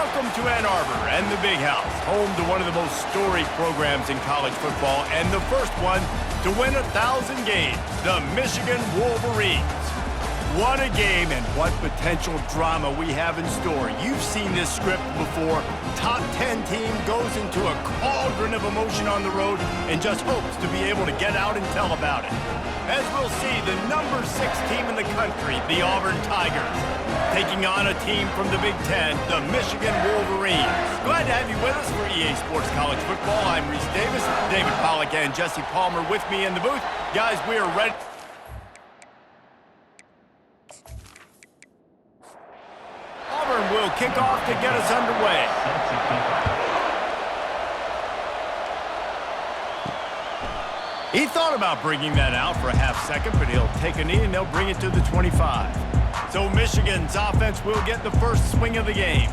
Welcome to Ann Arbor and the Big House, home to one of the most storied programs in college football and the first one to win 1,000 games, the Michigan Wolverines. What a game and what potential drama we have in store. You've seen this script before. Top 10 team goes into a cauldron of emotion on the road and just hopes to be able to get out and tell about it. As we'll see, the number 6 team in the country, the Auburn Tigers, taking on a team from the Big Ten, the Michigan Wolverines. Glad to have you with us for EA Sports College Football. I'm Reese Davis, David Pollack and Jesse Palmer with me in the booth. Guys, we are ready. Auburn will kick off to get us underway. He thought about bringing that out for a half second, but he'll take a knee and they'll bring it to the 25. So Michigan's offense will get the first swing of the game.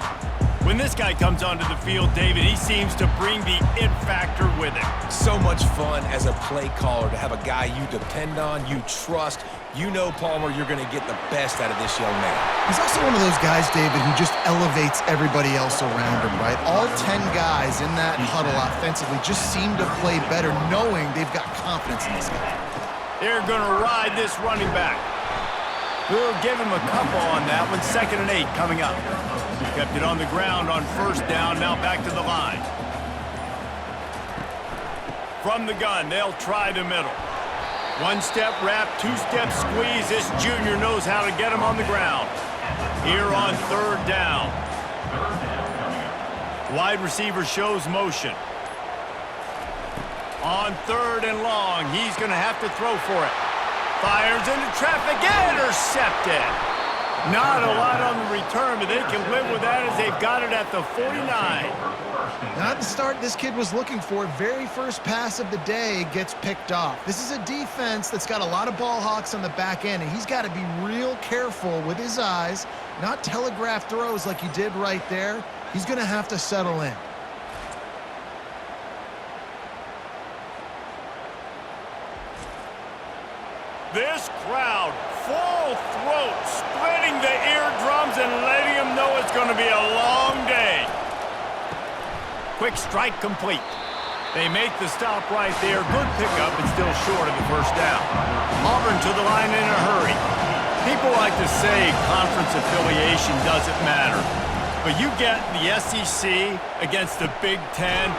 When this guy comes onto the field, David, he seems to bring the it factor with him. So much fun as a play caller to have a guy you depend on, you trust. You know, Palmer, you're going to get the best out of this young man. He's also one of those guys, David, who just elevates everybody else around him, right? All 10 guys in that huddle offensively just seem to play better knowing they've got confidence in this guy. They're going to ride this running back. We'll give him a couple on that one. 2nd and 8 coming up. Kept it on the ground on first down. Now back to the line. From the gun, they'll try the middle. One-step wrap, two-step squeeze. This junior knows how to get him on the ground. Here on 3rd down. Wide receiver shows motion. On 3rd and long, he's going to have to throw for it. Fires into traffic, intercepted. Not a lot on the return, but they can live with that as they've got it at the 49. Not the start this kid was looking for. Very first pass of the day gets picked off. This is a defense that's got a lot of ball hawks on the back end, and he's got to be real careful with his eyes, not telegraph throws like he did right there. He's going to have to settle in. This crowd, full throat, splitting the eardrums and letting them know it's going to be a long day. Quick strike complete. They make the stop right there. Good pickup, but still short of the first down. Auburn to the line in a hurry. People like to say conference affiliation doesn't matter. But you get the SEC against the Big Ten,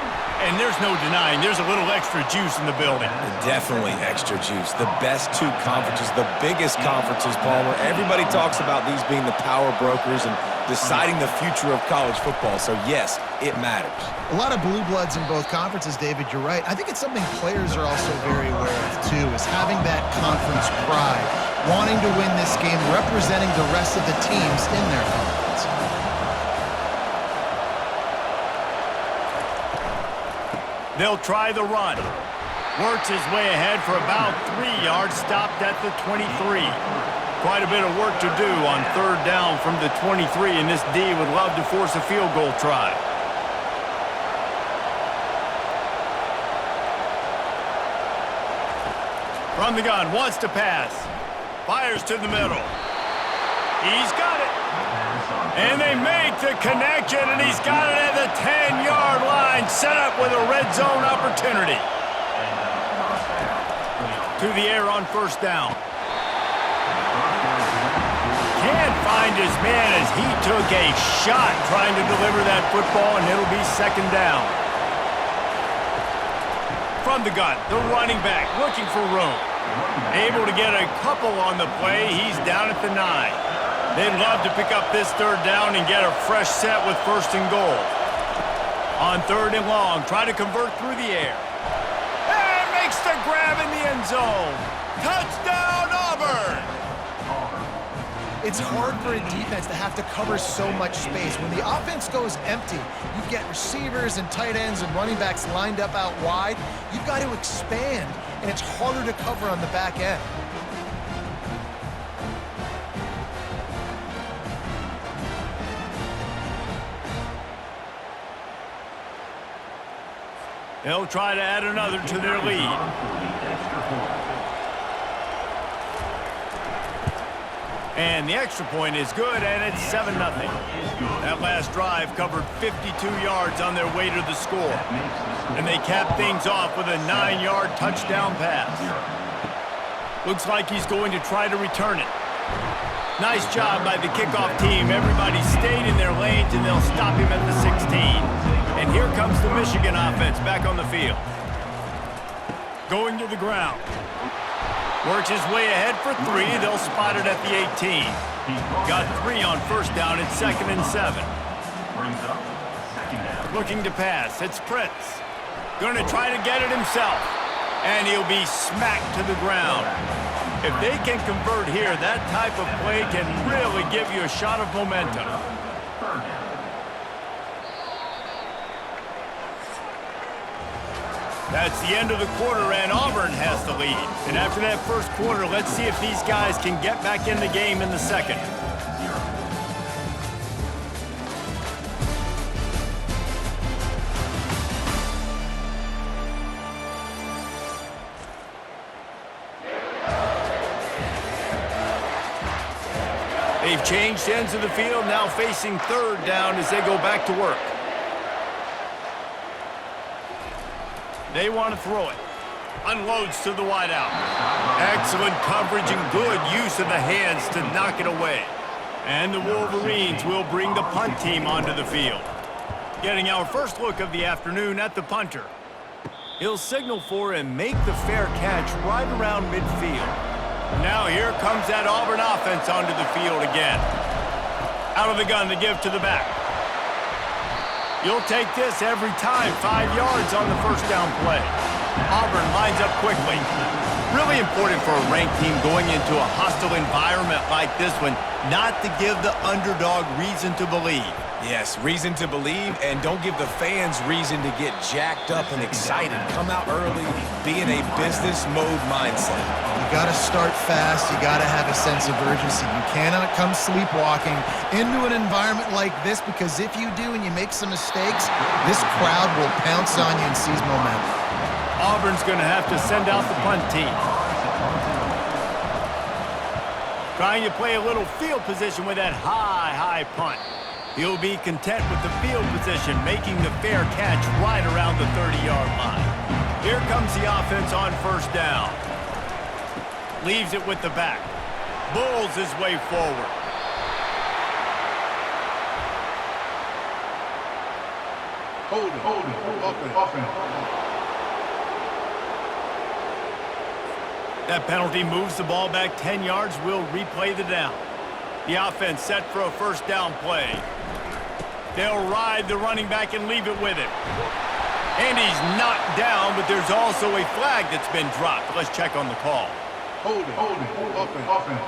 and there's no denying there's a little extra juice in the building. Definitely extra juice. The best 2 conferences, the biggest conferences, Palmer. Everybody talks about these being the power brokers and deciding the future of college football. So, yes, it matters. A lot of blue bloods in both conferences, David, you're right. I think it's something players are also very aware of, too, is having that conference pride, wanting to win this game, representing the rest of the teams in their conference. They'll try the run. Works his way ahead for about 3 yards, stopped at the 23. Quite a bit of work to do on 3rd down from the 23, and this D would love to force a field goal try. From the gun, wants to pass. Fires to the middle. He's got it. And they make the connection, and he's got it at the 10-yard line, set up with a red zone opportunity. To the air on 1st down. Can't find his man as he took a shot trying to deliver that football, and it'll be 2nd down. From the gun, the running back looking for room. Able to get a couple on the play. He's down at the 9. They'd love to pick up this 3rd down and get a fresh set with 1st and goal. On 3rd and long, try to convert through the air. And makes the grab in the end zone. Touchdown, Auburn! It's hard for a defense to have to cover so much space. When the offense goes empty, you get receivers and tight ends and running backs lined up out wide. You've got to expand, and it's harder to cover on the back end. They'll try to add another to their lead. And the extra point is good, and it's 7-0. That last drive covered 52 yards on their way to the score. And they capped things off with a 9-yard touchdown pass. Looks like he's going to try to return it. Nice job by the kickoff team. Everybody stayed in their lanes, and they'll stop him at the 16. And here comes the Michigan offense back on the field. Going to the ground. Works his way ahead for 3. They'll spot it at the 18. Got 3 on first down. It's 2nd and 7. Looking to pass. It's Prince. Going to try to get it himself. And he'll be smacked to the ground. If they can convert here, that type of play can really give you a shot of momentum. That's the end of the quarter, and Auburn has the lead. And after that first quarter, let's see if these guys can get back in the game in the second. They've changed ends of the field, now facing third down as they go back to work. They want to throw it. Unloads to the wideout. Excellent coverage and good use of the hands to knock it away. And the Wolverines will bring the punt team onto the field. Getting our first look of the afternoon at the punter. He'll signal for and make the fair catch right around midfield. Now here comes that Auburn offense onto the field again. Out of the gun to give to the back. You'll take this every time. 5 yards on the first down play. Auburn lines up quickly. Really important for a ranked team going into a hostile environment like this one, not to give the underdog reason to believe. Yes, reason to believe, and don't give the fans reason to get jacked up and excited. Come out early, be in a business mode mindset. You got to start fast. You got to have a sense of urgency. You cannot come sleepwalking into an environment like this, because if you do and you make some mistakes, this crowd will pounce on you and seize momentum. Auburn's going to have to send out the punt team. Trying to play a little field position with that high punt. He'll be content with the field position, making the fair catch right around the 30-yard line. Here comes the offense on first down. Leaves it with the back. Bulls his way forward. Hold it. Offense. That penalty moves the ball back 10 yards. We'll replay the down. The offense set for a first down play. They'll ride the running back and leave it with him. And he's knocked down, but there's also a flag that's been dropped. Let's check on the call. Hold it. Offense.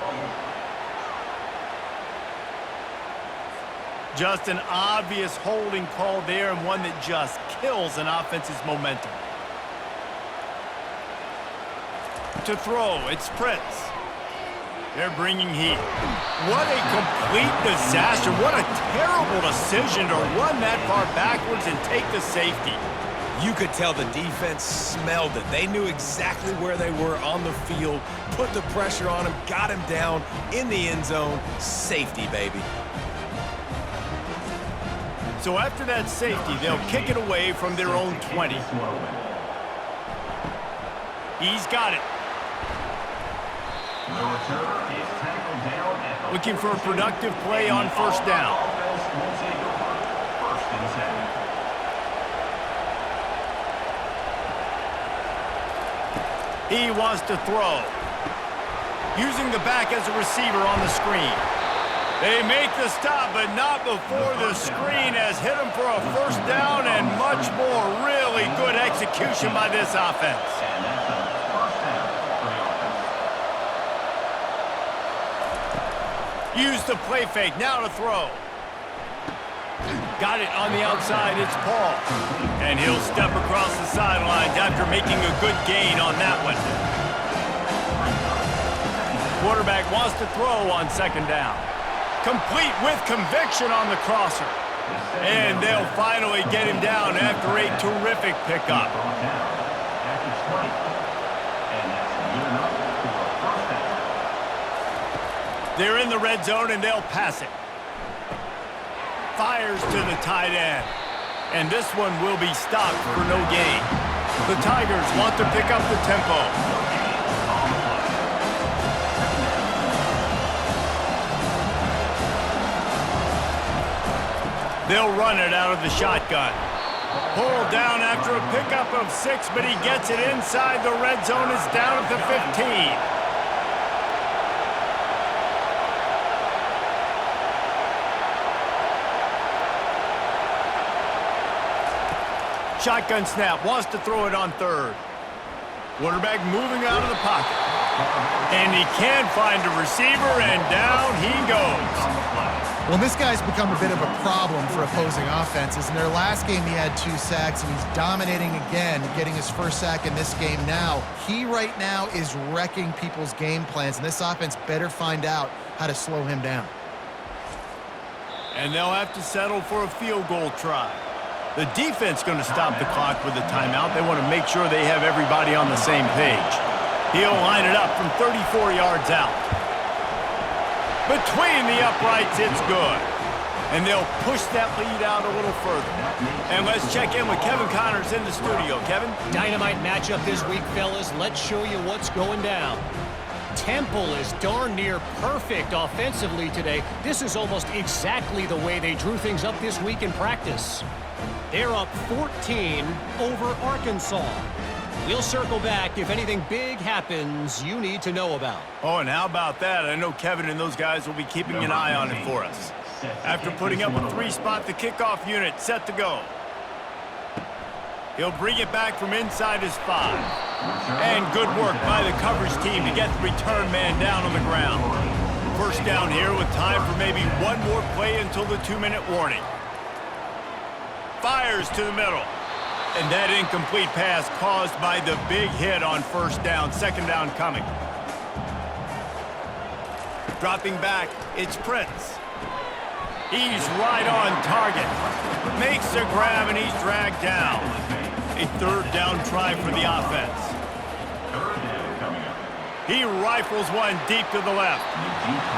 Just an obvious holding call there, and one that just kills an offense's momentum. To throw, it's Prince. They're bringing heat. What a complete disaster. What a terrible decision to run that far backwards and take the safety. You could tell the defense smelled it. They knew exactly where they were on the field, put the pressure on him, got him down in the end zone. Safety, baby. So after that safety, they'll kick it away from their own 20. He's got it. Looking for a productive play on first down. He wants to throw. Using the back as a receiver on the screen. They make the stop, but not before the screen has hit him for a first down, and much more. Really good execution by this offense. Use the play fake, now to throw. Got it on the outside, it's Paul. And he'll step across the sidelines after making a good gain on that one. Quarterback wants to throw on second down. Complete with conviction on the crosser. And they'll finally get him down after a terrific pickup. They're in the red zone, and they'll pass it. Fires to the tight end. And this one will be stopped for no gain. The Tigers want to pick up the tempo. They'll run it out of the shotgun. Pulled down after a pickup of 6, but he gets it inside the red zone. It's down at the 15. Shotgun snap, wants to throw it on third. Quarterback moving out of the pocket. And he can find a receiver, and down he goes. Well, this guy's become a bit of a problem for opposing offenses. In their last game, he had 2 sacks, and he's dominating again, getting his first sack in this game now. He right now is wrecking people's game plans, and this offense better find out how to slow him down. And they'll have to settle for a field goal try. The defense going to stop the clock with a timeout. They want to make sure they have everybody on the same page. He'll line it up from 34 yards out. Between the uprights, it's good. And they'll push that lead out a little further. And let's check in with Kevin Connors in the studio. Kevin? Dynamite matchup this week, fellas. Let's show you what's going down. Temple is darn near perfect offensively today. This is almost exactly the way they drew things up this week in practice. They're up 14 over Arkansas. We'll circle back if anything big happens you need to know about. Oh, and how about that? I know Kevin and those guys will be keeping an eye on it for us. After putting up a 3-spot, the kickoff unit set to go. He'll bring it back from inside his 5. And good work by the coverage team to get the return man down on the ground. First down here with time for maybe one more play until the 2-minute warning. Fires to the middle. And that incomplete pass caused by the big hit on first down. Second down coming. Dropping back, it's Prince. He's right on target. Makes the grab, and he's dragged down. A third down try for the offense. He rifles one deep to the left.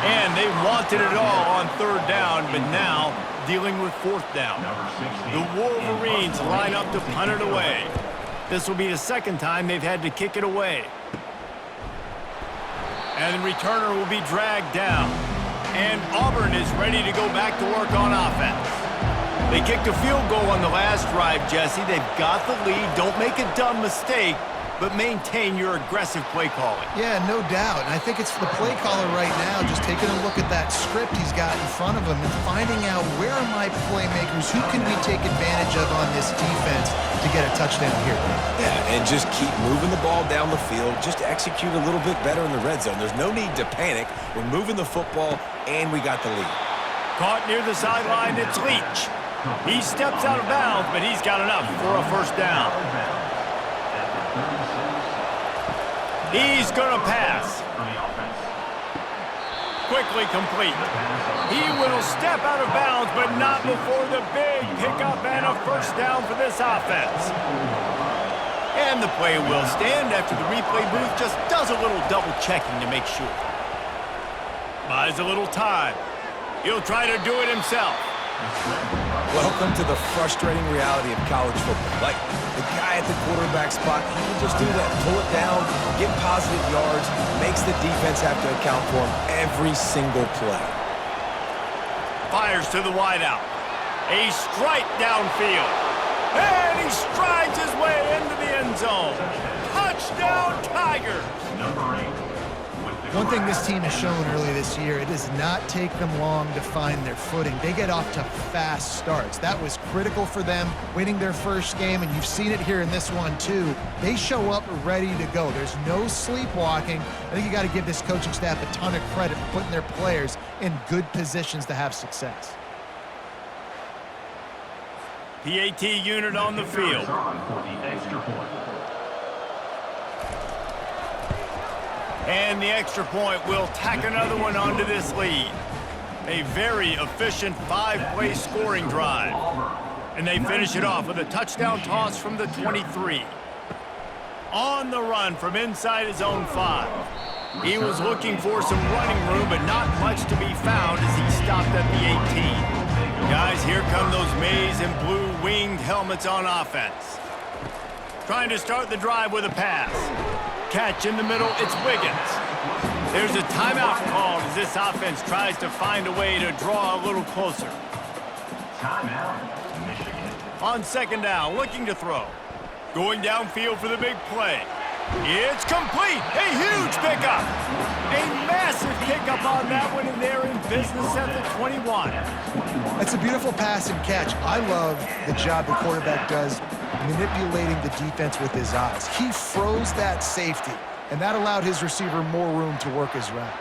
And they wanted it all on third down, but now dealing with fourth down. The Wolverines line up to punt it away. This will be the second time they've had to kick it away. And the returner will be dragged down. And Auburn is ready to go back to work on offense. They kicked a field goal on the last drive, Jesse. They've got the lead. Don't make a dumb mistake, but maintain your aggressive play calling. Yeah, no doubt. And I think it's the play caller right now just taking a look at that script he's got in front of him and finding out where are my playmakers, who can we take advantage of on this defense to get a touchdown here. Yeah, and just keep moving the ball down the field. Just execute a little bit better in the red zone. There's no need to panic. We're moving the football, and we got the lead. Caught near the sideline, it's Leach. He steps out of bounds, but he's got enough for a first down. He's going to pass. Quickly complete. He will step out of bounds, but not before the big pickup and a first down for this offense. And the play will stand after the replay booth just does a little double checking to make sure. Buys a little time. He'll try to do it himself. Welcome to the frustrating reality of college football. Like, the guy at the quarterback spot, he can just do that. Pull it down, get positive yards, makes the defense have to account for him every single play. Fires to the wideout. A strike downfield. And he strides his way into the end zone. Touchdown, Tigers! One thing this team has shown early this year, it does not take them long to find their footing. They get off to fast starts. That was critical for them winning their first game, and you've seen it here in this one too. They show up ready to go. There's no sleepwalking. I think you got to give this coaching staff a ton of credit for putting their players in good positions to have success. PAT unit on the field. And the extra point will tack another one onto this lead. A very efficient 5-play scoring drive. And they finish it off with a touchdown toss from the 23. On the run from inside his own 5. He was looking for some running room, but not much to be found as he stopped at the 18. Guys, here come those maize and blue winged helmets on offense. Trying to start the drive with a pass. Catch in the middle, it's Wiggins. There's a timeout called as this offense tries to find a way to draw a little closer. Timeout, Michigan. On second down, looking to throw. Going downfield for the big play. It's complete. A huge pickup. A massive pickup on that one, and they're in business at the 21. That's a beautiful pass and catch. I love the job the quarterback does manipulating the defense with his eyes. He froze that safety, and that allowed his receiver more room to work his route.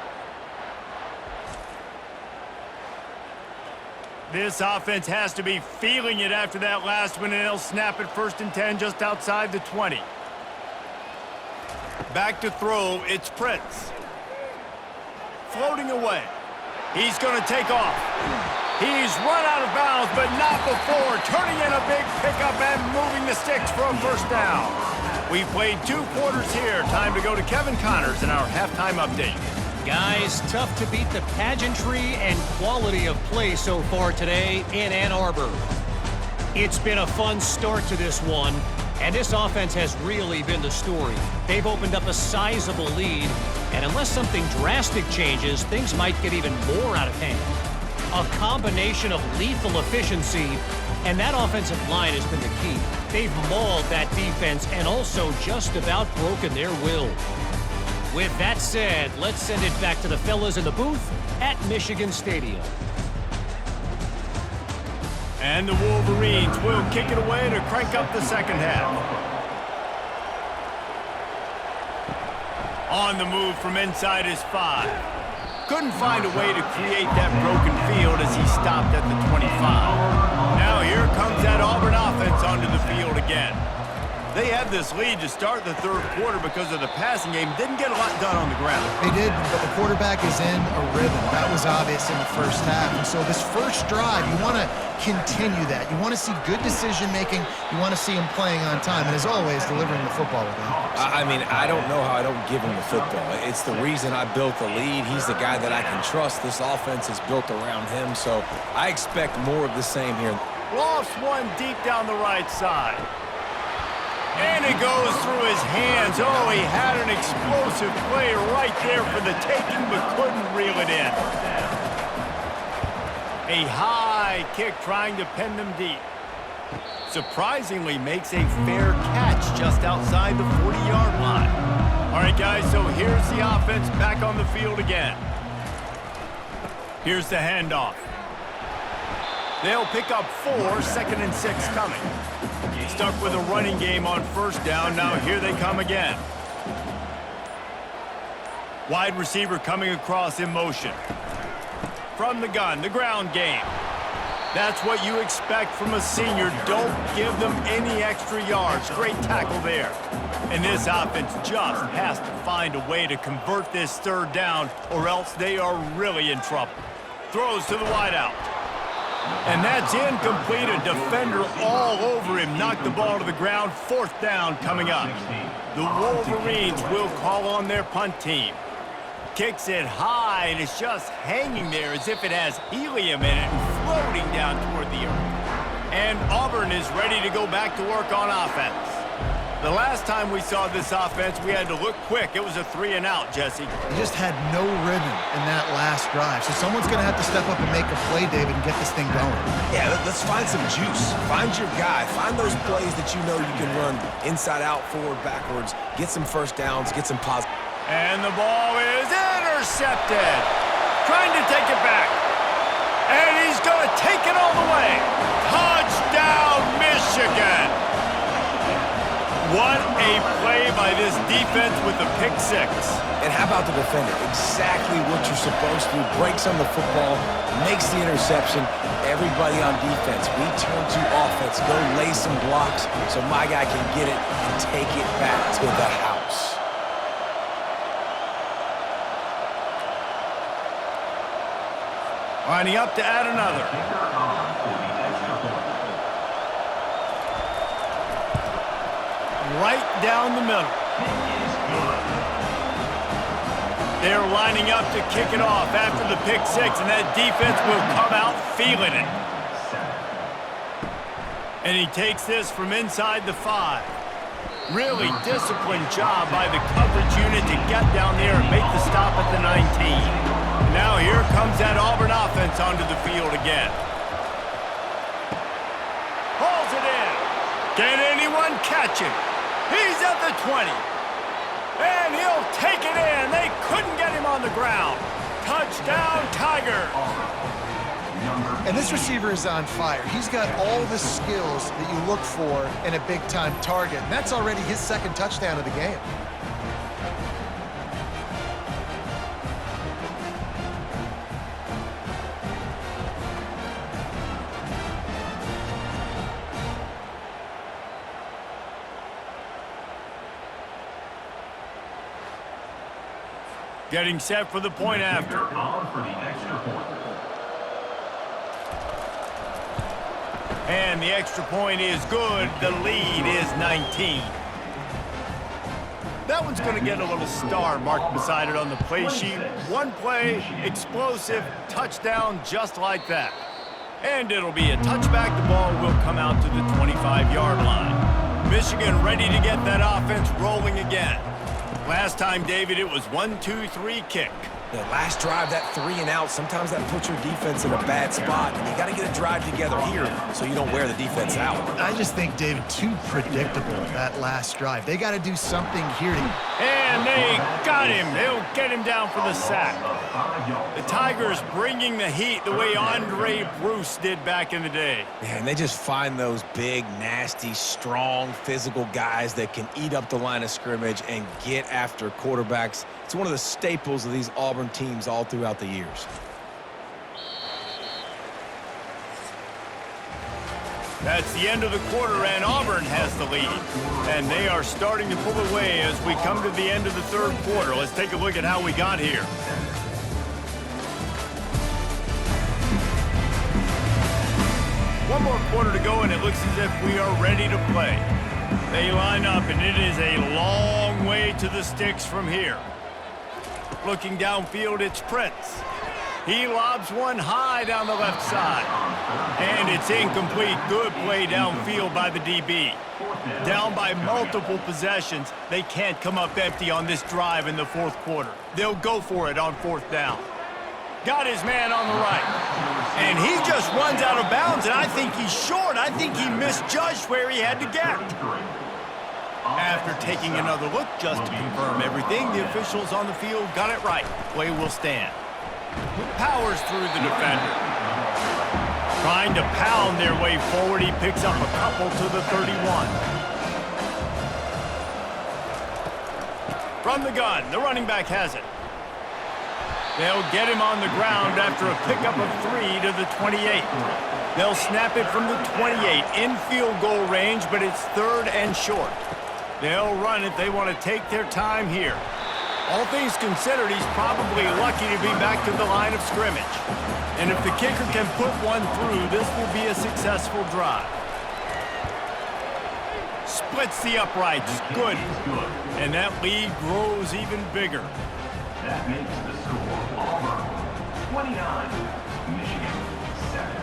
This offense has to be feeling it after that last one, and they'll snap it 1st and 10 just outside the 20. Back to throw, it's Prince. Floating away. He's going to take off. He's run out of bounds, but not before turning in a big pickup and moving the sticks for a 1st down. We've played 2 quarters here. Time to go to Kevin Connors in our halftime update. Guys, tough to beat the pageantry and quality of play so far today in Ann Arbor. It's been a fun start to this one, and this offense has really been the story. They've opened up a sizable lead, and unless something drastic changes, things might get even more out of hand. A combination of lethal efficiency, and that offensive line has been the key. They've mauled that defense and also just about broken their will. With that said, let's send it back to the fellas in the booth at Michigan Stadium. And the Wolverines will kick it away to crank up the second half. On the move from inside his 5. Couldn't find a way to create that broken field as he stopped at the 25. Now here comes that Auburn offense onto the field again. They had this lead to start the 3rd quarter because of the passing game. Didn't get a lot done on the ground. They did, but the quarterback is in a rhythm. That was obvious in the 1st half. And so this first drive, you want to continue that. You want to see good decision-making. You want to see him playing on time. And as always, delivering the football with accuracy. I mean, I don't know how I don't give him the football. It's the reason I built the lead. He's the guy that I can trust. This offense is built around him, so I expect more of the same here. Lofts one deep down the right side. And it goes through his hands. Oh, he had an explosive play right there for the taking, but couldn't reel it in. A high kick trying to pin them deep. Surprisingly makes a fair catch just outside the 40-yard line. All right, guys, so here's the offense back on the field again. Here's the handoff. They'll pick up 4, 2nd and 6 coming. Stuck with a running game on 1st down. Now here they come again. Wide receiver coming across in motion. From the gun, the ground game. That's what you expect from a senior. Don't give them any extra yards. Great tackle there. And this offense just has to find a way to convert this 3rd down, or else they are really in trouble. Throws to the wideout. And that's incomplete. A defender all over him. Knocked the ball to the ground. 4th down coming up. The Wolverines will call on their punt team. Kicks it high, and it's just hanging there as if it has helium in it and floating down toward the earth. And Auburn is ready to go back to work on offense. The last time we saw this offense, we had to look quick. It was a 3-and-out, Jesse. He just had no rhythm in that last drive. So someone's going to have to step up and make a play, David, and get this thing going. Yeah, let's find some juice. Find your guy. Find those plays that you know you can run inside out, forward, backwards. Get some 1st downs. Get some positive. And the ball is intercepted. Trying to take it back. And he's going to take it all the way. Touchdown, Michigan. What a play by this defense with the pick 6. And how about the defender? Exactly what you're supposed to do. Breaks on the football, makes the interception. Everybody on defense, we turn to offense. Go lay some blocks so my guy can get it and take it back to the house. Lining up to add another. Right down the middle. They're lining up to kick it off after the pick six, and that defense will come out feeling it. And he takes this from inside the 5. Really disciplined job by the coverage unit to get down there and make the stop at the 19. Now here comes that Auburn offense onto the field again. Hauls it in. Can anyone catch him? He's at the 20. And he'll take it in. They couldn't get him on the ground. Touchdown, Tigers. And this receiver is on fire. He's got all the skills that you look for in a big-time target. And that's already his second touchdown of the game. Getting set for the point after. On for the extra point. And the extra point is good. The lead is 19. That one's going to get a little star marked beside it on the play sheet. One play, explosive, touchdown just like that. And it'll be a touchback. The ball will come out to the 25-yard line. Michigan ready to get that offense rolling again. Last time, David, it was 1-2-3 kick. The last drive, that 3 and out, sometimes that puts your defense in a bad spot, and you got to get a drive together here so you don't wear the defense out. I just think, David, too predictable, that last drive. They got to do something here. And they got him. They'll get him down for the sack. The Tigers bringing the heat the way Andre Bruce did back in the day. Man, they just find those big, nasty, strong, physical guys that can eat up the line of scrimmage and get after quarterbacks. It's one of the staples of these Auburn teams all throughout the years. That's the end of the quarter, and Auburn has the lead. And they are starting to pull away as we come to the end of the third quarter. Let's take a look at how we got here. One more quarter to go, and it looks as if we are ready to play. They line up, and it is a long way to the sticks from here. Looking downfield, it's Prince. He lobs one high down the left side. And it's incomplete. Good play downfield by the DB. Down by multiple possessions. They can't come up empty on this drive in the fourth quarter. They'll go for it on fourth down. Got his man on the right. And he just runs out of bounds, and I think he's short. I think he misjudged where he had to get. After taking another look just to confirm everything, the officials on the field got it right. Play will stand. Powers through the defender. Trying to pound their way forward. He picks up a couple to the 31. From the gun, the running back has it. They'll get him on the ground after a pickup of 3 to the 28. They'll snap it from the 28 in field goal range, but it's third and short. They'll run it. They want to take their time here. All things considered, he's probably lucky to be back to the line of scrimmage. And if the kicker can put one through, this will be a successful drive. Splits the uprights. Good. And that lead grows even bigger. That makes the score Auburn 29, Michigan 7.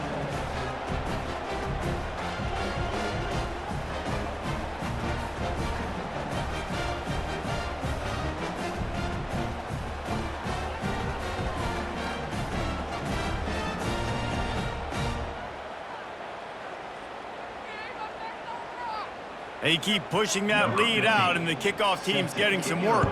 They keep pushing that lead out, and the kickoff team's getting some work.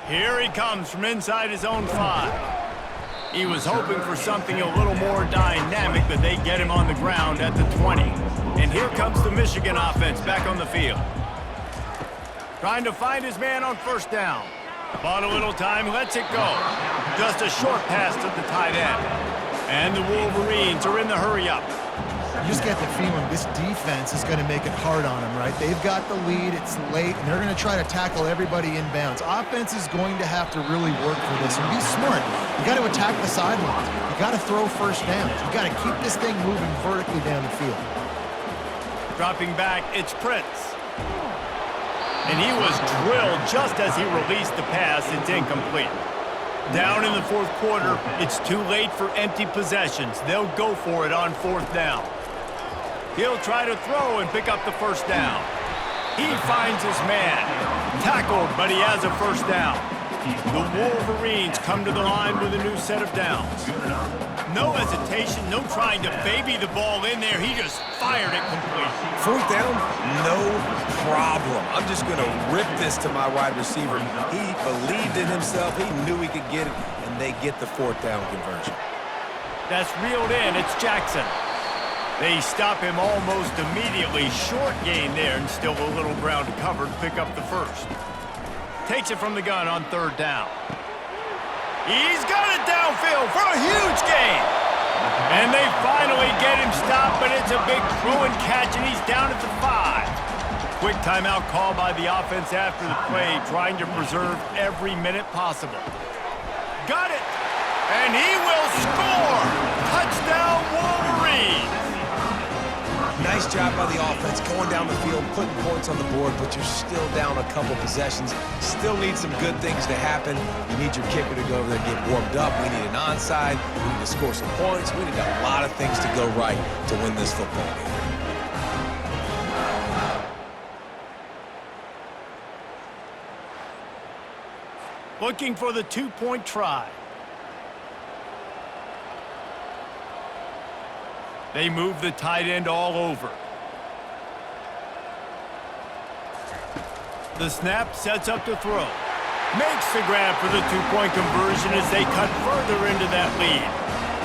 Here he comes from inside his own 5. He was hoping for something a little more dynamic, but they get him on the ground at the 20. And here comes the Michigan offense back on the field. Trying to find his man on first down. Bought a little time, lets it go. Just a short pass to the tight end. And the Wolverines are in the hurry-up. You just get the feeling this defense is going to make it hard on them, right? They've got the lead, it's late, and they're going to try to tackle everybody inbounds. Offense is going to have to really work for this and be smart. You got to attack the sidelines. You got to throw first downs. You got to keep this thing moving vertically down the field. Dropping back, it's Prince. And he was drilled just as he released the pass. It's incomplete. Down in the fourth quarter, it's too late for empty possessions. They'll go for it on fourth down. He'll try to throw and pick up the first down. He finds his man. Tackled, but he has a first down. The Wolverines come to the line with a new set of downs. No hesitation, no trying to baby the ball in there. He just fired it complete. Fourth down, no problem. I'm just going to rip this to my wide receiver. He believed in himself. He knew he could get it, and they get the fourth down conversion. That's reeled in. It's Jackson. They stop him almost immediately. Short gain there, and still a little ground to cover to pick up the first. Takes it from the gun on third down. He's got it downfield for a huge gain. And they finally get him stopped, but it's a big throw and catch, and he's down at the 5. Quick timeout call by the offense after the play, trying to preserve every minute possible. Got it, and he will score. Touchdown, Wolverines. Nice job by the offense going down the field, putting points on the board, but you're still down a couple possessions. Still need some good things to happen. You need your kicker to go over there and get warmed up. We need an onside. We need to score some points. We need a lot of things to go right to win this football game. Looking for the two-point try. They move the tight end all over. The snap sets up to throw. Makes the grab for the two-point conversion as they cut further into that lead.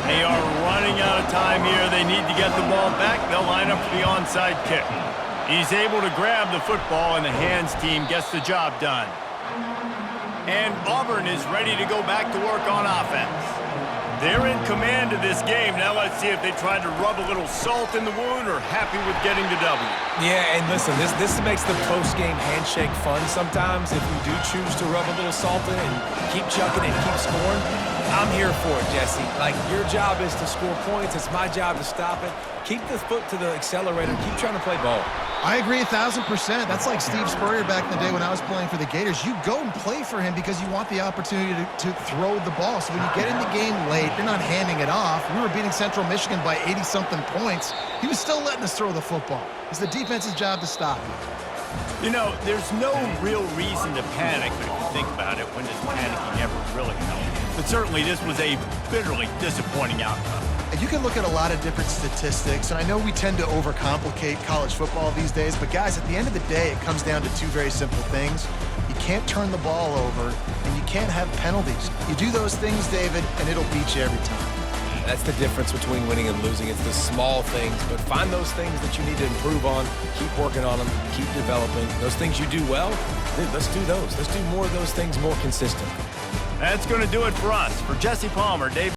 They are running out of time here. They need to get the ball back. They'll line up for the onside kick. He's able to grab the football, and the hands team gets the job done. And Auburn is ready to go back to work on offense. They're in command of this game. Now let's see if they try to rub a little salt in the wound or happy with getting the W. Yeah, and listen, this makes the post-game handshake fun sometimes. If you do choose to rub a little salt in and keep chucking and keep scoring, I'm here for it, Jesse. Like, your job is to score points. It's my job to stop it. Keep the foot to the accelerator. Keep trying to play ball. I agree 1,000%. That's like Steve Spurrier back in the day when I was playing for the Gators. You go and play for him because you want the opportunity to throw the ball. So when you get in the game late, you're not handing it off. We were beating Central Michigan by 80-something points. He was still letting us throw the football. It's the defense's job to stop him. You know, there's no real reason to panic, but if you think about it, when does panicking ever really help? But certainly this was a bitterly disappointing outcome. You can look at a lot of different statistics, and I know we tend to overcomplicate college football these days, but guys, at the end of the day, it comes down to two very simple things. You can't turn the ball over, and you can't have penalties. You do those things, David, and it'll beat you every time. That's the difference between winning and losing. It's the small things, but find those things that you need to improve on. Keep working on them. Keep developing. Those things you do well, dude, let's do those. Let's do more of those things more consistently. That's going to do it for us. For Jesse Palmer, Dave